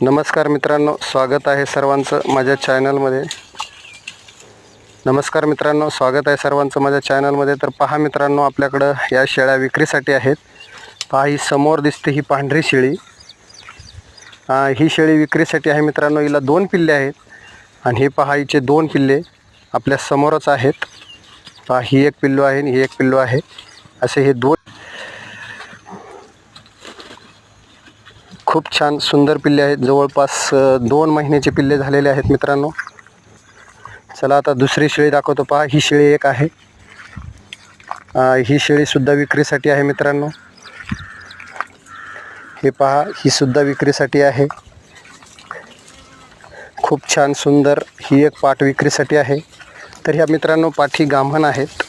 नमस्कार मित्रांनो, स्वागत आहे सर्वांचं माझ्या चॅनलमध्ये. तर पहा मित्रांनो, आपल्याकडं या शेळ्या विक्रीसाठी आहेत. पहा, ही समोर दिसते ही पांढरी शेळी. ही शेळी विक्रीसाठी आहे मित्रांनो. हिला 2 पिल्ले आहेत आणि हे पहा, हिचे 2 पिल्ले आपल्या समोरच आहेत. पहा, ही एक पिल्लू आहे आणि ही एक पिल्लू आहे. असे हे 2 खूप छान सुंदर पिल्ले आहेत. जवळपास 2 महिन्याचे पिल्ले झालेले आहेत मित्रांनो. चला आता दुसरी शेळी दाखवतो. पहा, ही शेळी एक आहे. ही शेळीसुद्धा विक्रीसाठी आहे मित्रांनो. हे पहा, ही सुद्धा विक्रीसाठी आहे. खूप छान सुंदर ही एक पाठ विक्रीसाठी आहे. तर ह्या मित्रांनो पाठी गाभण आहेत.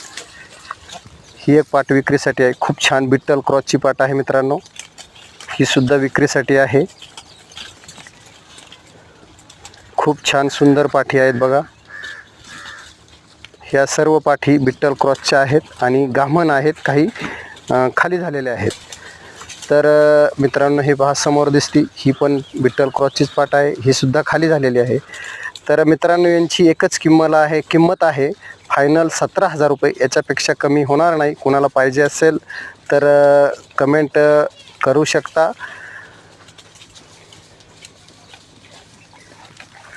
ही एक पाठ विक्रीसाठी आहे. खूप छान बिट्टल क्रॉसची पाठ आहे मित्रांनो. ही सुद्धा विक्रीसाठी आहे. खूप छान सुंदर पाठी आहेत बघा. ह्या सर्व पाठी बिट्टल क्रॉसच्या आहेत आणि गाभण आहेत. काही खाली झालेल्या आहेत. तर मित्रांनो, हे पहा समोर दिसती ही पण बिट्टल क्रॉसचीच पाठ आहे. ही सुद्धा खाली झालेली आहे. तर मित्रांनो, यांची एकच किंमत आहे फायनल 17,000 रुपये. याच्यापेक्षा कमी होणार नाही. कोणाला पाहिजे असेल तर कमेंट करू शकता.